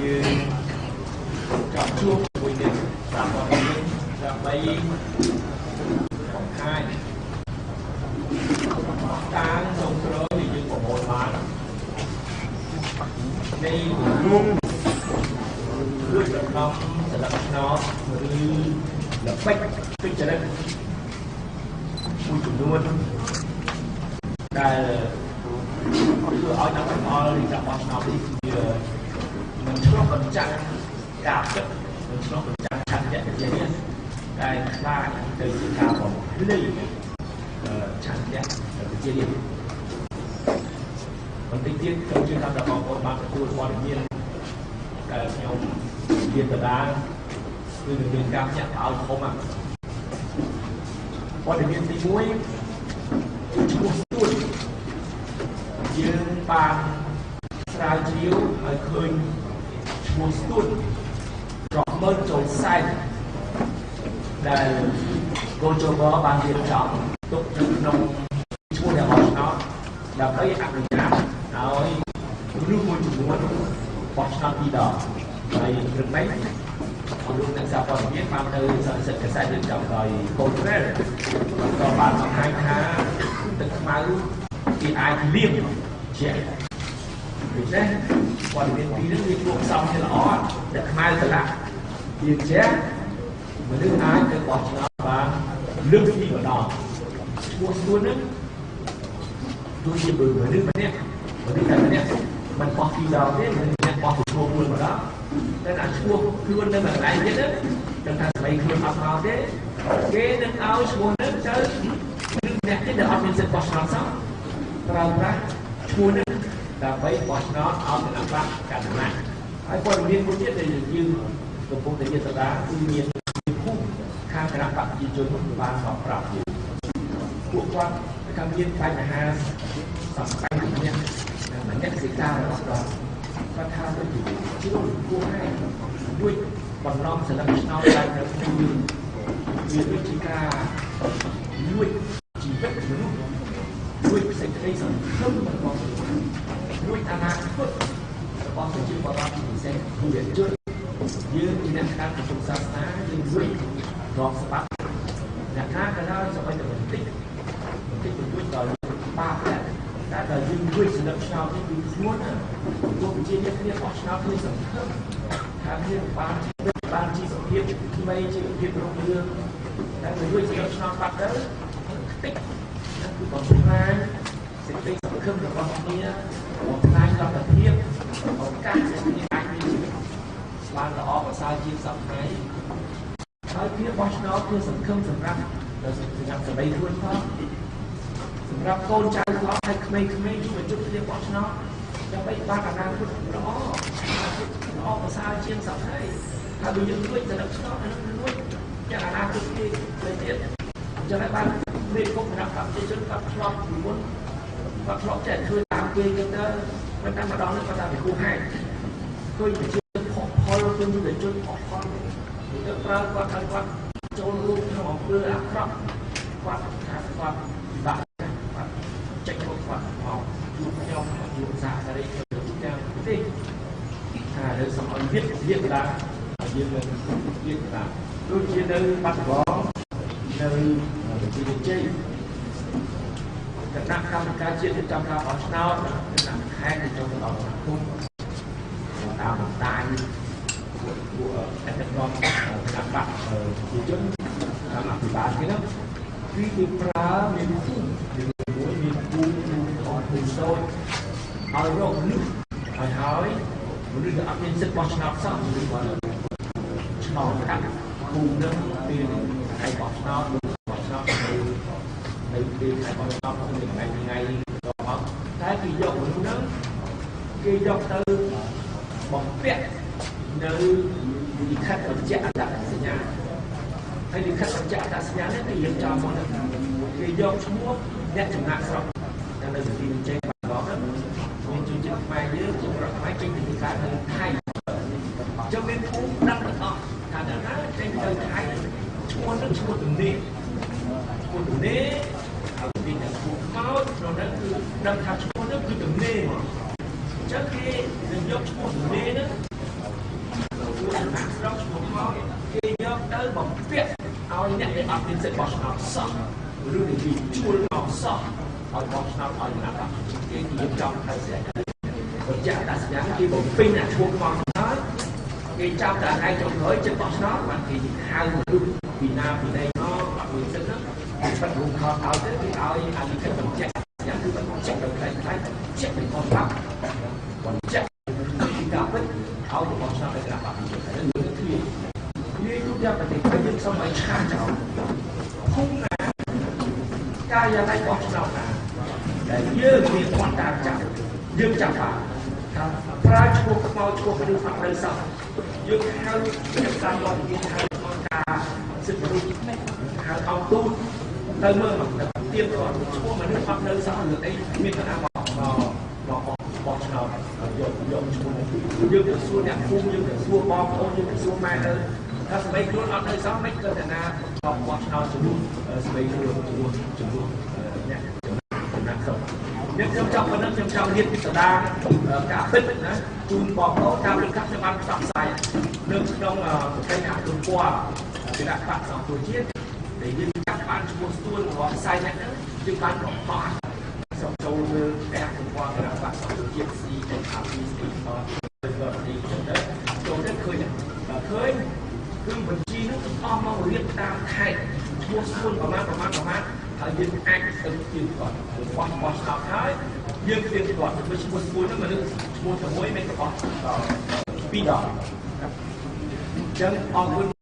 យើងចាំជួបមួយនេះតាមបទនេះដើម្បីបង្ហាញតាមក្នុងក្រោយដែលយើងប្រមូលបាននៃរួមដូចក្នុងសន្លឹកឆ្នោតឬល្បិចពេជ្រចរិតមួយចំនួនដែលធ្វើឲ្យអ្នកទាំងអស់នៃការបោះឆ្នោតនេះវាមិនឆ្លុះបញ្ចាំងការពិតមិនឆ្លុះបញ្ចាំងឆន្ទៈវិជ្ជានេះដែលខ្លាចទៅជាការបំភ្លៃឆន្ទៈវិជ្ជានេះបន្តិចទៀតខ្ញុំជឿថាបងប្អូនបានទទួលព័ត៌មានដែលខ្ញុំនិយាយទៅដែរគឺនឹងមានការញាក់ឲ្យធំព័ត៌មានទី1ឈ្មោះស្ទួយយើងបានស្រាវជ្រាវឲ្យឃើញឈ្មោះស្ទួយរាប់ម៉ឺនចូលសែនដែលកោជបបានរៀបចំទុកនៅក្នុងឈ្មោះរបស់ឆ្នោតដើម្បីអនុញ្ញាតឲ្យមនុស្សមួយចំនួនបោះឆ្នោតពីរដងហើយព្រឹកនេះលោកអ្នកសារព័ត៌មានបានទៅសន្និសីទកសែតរៀបចំដោយកូនប្រែក៏បានបង្ហាញថាទឹកខ្មៅគេអាចលាបជាដូច្នេះព័ត៌មានពីរនេះវាជួបផ្សំគ្នាល្អទឹកខ្មៅកន្លះវាជាមនុស្សអាចទៅបោះឆ្នោតបានលើកពីម្ដងឈ្មោះស្ទួយនេះដូចជាមនុស្សម្នាក់តែម្នាក់មិនបោះពីរដងទេម្នាក់បោះទៅឈ្មោះមួយម្ដងតែអាឈ្មោះខ្លួននៅកន្លែងទៀតហ្នឹងថាស្មីខ្លួនអត់មកទេគេនឹងឲ្យឈ្មោះនេះទៅអ្នកទៀតដែលអត់មានសិទ្ធិបោះឆ្នោតសោះប្រើប្រាស់ឈ្មោះនេះដើម្បីបោះឆ្នោតឲ្យគណៈបកកណ្ដាលហើយព័ត៌មានមួយទៀតដែលយើងកំពុងតែនិយាយទៅដែរគឺមានភូមិខាងគណៈបកប្រជាជនបានមកប្រាប់យើងពួកគាត់ថាមានបញ្ហាសំខាន់ម្នាក់សិការបស់គាត់គាត់ថាទៅជួយគួរឲ្យด้วยបំណងសន្លឹកឆ្នោតដែលនៅក្នុងវាដូចជាការលួចជីវិតមនុស្សលួចសេចក្តីសង្ឃឹមរបស់លួចអនាគតរបស់ប្រជាពលរដ្ឋពិសេសជាជនយើងជាអ្នកការប្រជុំសាសនាយើងលួចរកស្បាត់អ្នកណាក៏ដោយសូម្បីតែបន្តិចលួចដល់បាបតែដល់យើងលួចសន្លឹកឆ្នោតនេះគឺធ្ងន់ណាស់ពួកប្រជាជនគ្នាបោះឆ្នោតគ្នាសង្ឃឹមថាគ្នាបានជីវភាពថ្មីជីវភាពរុងរឿងតែលួចសន្លឹកឆ្នោតបាត់ទៅតិចគឺបំផ្លាញសេចក្តីសង្ឃឹមរបស់គ្នាបំផ្លាញលទ្ធភាពឱកាសដែលគ្នាអាចមានជីវិតបានល្អប្រសើរជាងសប្តាហ៍ហើយគ្នាបោះឆ្នោតគឺសង្ឃឹមសម្រាប់សម្ដីខ្លួនផងសម្រាប់កូនចៅគាត់ឲ្យក្មេងៗយុវជនគ្នាបោះឆ្នោតដើម្បីបានអនាគតល្អប្រសើរជាងសប្តាហ៍ហើយបើយើងជួយទៅដល់ឆ្នោតអានោះលួចយ៉ាងអនាគតគេទៅទៀតចឹងហើយបានមេគុកគណៈបព្វជិជនគាត់ឆ្លប់ពីមុនគាត់ឆ្លប់ចេះធ្វើតាមគេចឹងទៅមិនតែម្ដងនេះគាត់ថាវាគួរហេតុឃើញប្រជាជនខកផលឃើញយុវជនខកផលទៅប្រើគាត់ឲ្យគាត់ចូលរួមក្នុងអំពើអាក្រក់គាត់ថាគាត់ពិបាកគាត់ចេញមកគាត់មកជួបខ្ញុំជួបសហការីជួបទាំងប្រទេសថាលើសំអល់វិទ្យាកដាយើងនឹងវិទ្យាកដាដូចជានៅបាត់ដំបងនៅវិទ្យាជ័យគណៈកម្មការជាតិរៀបចំការបោះឆ្នោតគណៈខេត្តចូលដល់គុំតាមបណ្ដាញពួកអតិថិជនគណៈបកប្រជាជនតាមអភិបាលគេនោះគឺប្រើមានភូមិមួយមានភូមិของភូមិសូចឲ្យរកមនុស្សហើយមនុស្សដែលអត់មានសិទ្ធិបោះឆ្នោតសោះឬក៏ឆ្នោតកាត់ភូមិនោះពេលថ្ងៃបោះឆ្នោតបោះឆ្នោតនៅពេលថ្ងៃបោះឆ្នោតគឺថ្ងៃរបស់តែគេយកមនុស្សហ្នឹងគេយកទៅបំពាក់នៅលិខិតបញ្ជាក់អត្តសញ្ញាណហើយលិខិតបញ្ជាក់អត្តសញ្ញាណនេះគេរៀបចំមកគេយកឈ្មោះអ្នកចំណាក់ស្រុកនៅទីចេញបាត់ឡងមានជនជាតិខ្មែរយើងជាប្រវត្តិខ្មែរចេញពីការនៅថៃចុះមានភូមិដឹងទាំងអស់ថាដល់ណាចេញទៅថៃឈ្មោះនឹងឈ្មោះទំនេរហើយទីអ្នកភូមិមកក្នុងនោះគឺដឹងថាឈ្មោះនោះគឺទំនេរមកអញ្ចឹងគេនឹងយកឈ្មោះទំនេរនោះ មានសិទ្ធិបោះឆ្នោតសោះឬនិយាយជួលមកសោះឲ្យបោះឆ្នោតឲ្យគណៈបកគេយើងចង់ឲ្យស្អីបញ្ជាក់ដាក់សញ្ញាគេបំពេញអាឈ្មោះខ្មងហើយគេចាប់តែឯងចុងក្រោយចិត្តបោះឆ្នោតបានគេហៅមនុស្សពីណាពីណីមកបាក់មួយសិនហ្នឹងបាត់រូបខោឲ្យទៅគេឲ្យអានិកបញ្ជាក់យ៉ាងគឺបញ្ជាក់ដល់ខ្លាំងខ្លាំងជាក់ពីខុសច្បាប់បញ្ជាក់ពីការពិតឲ្យបោះឆ្នោតឲ្យគណៈបកគេតែលើកគ្នានេះទូយ៉ាងប្រទេសយើងសូមឲ្យឆាចោលភូមិណាកាយឡៃបោះឆ្នោតណាដែលយើងមានគាត់តាមចាប់យើងចាប់បានថាប្រើឈ្មោះខ្មោចឈ្មោះមនុស្សអត់នៅសោះយើងហៅជាតាមលោកនិយាយហៅការសិទ្ធិមនុស្សហៅអោទូទៅមើលមកទៀមគាត់ឈ្មោះមនុស្សអត់នៅសោះលើអីមានគណៈបោះឆ្នោតយកឈ្មោះយើងទៅសួរអ្នកភូមិយើងទៅសួរបងប្អូនយើងទៅសួរម៉ែទៅថាស្បែកខ្លួនអត់នៅសោះមិនគឺតែណាបោះឆ្នោតជំនួសស្បែកខ្លួនជំនួសអ្នកចំណាក់សុំខ្ញុំចង់ប៉ុណ្ណឹងខ្ញុំចង់រៀបពីស្ដារការពិតណាជូនបងប្អូនតាមលក្ខណៈខ្ញុំបានផ្សព្វផ្សាយនៅក្នុងប្រទេសអាទំព័រគណៈបកសង្គ្រោះជាតិដែលយើងចាប់បានឈ្មោះស្ទួយរបស់ផ្សាយអ្នកហ្នឹងយើងបានបោះសូមចូលមើលតែទំព័រគណៈបកសង្គ្រោះជាតិ CNRP ចូលទៅឃើញគឺបញ្ជីនោះអស់មករៀបតាមខេត្តឈ្មោះស្ទួយប្រមាណហើយយើងអាចទៅជាគាត់បោះឆ្នោតហើយយើងព្រៀងគាត់ទៅឈ្មោះស្ទួយហ្នឹងមនុស្សឈ្មោះជាមួយមិនក៏បោះ2ដងអញ្ចឹងអរគុណ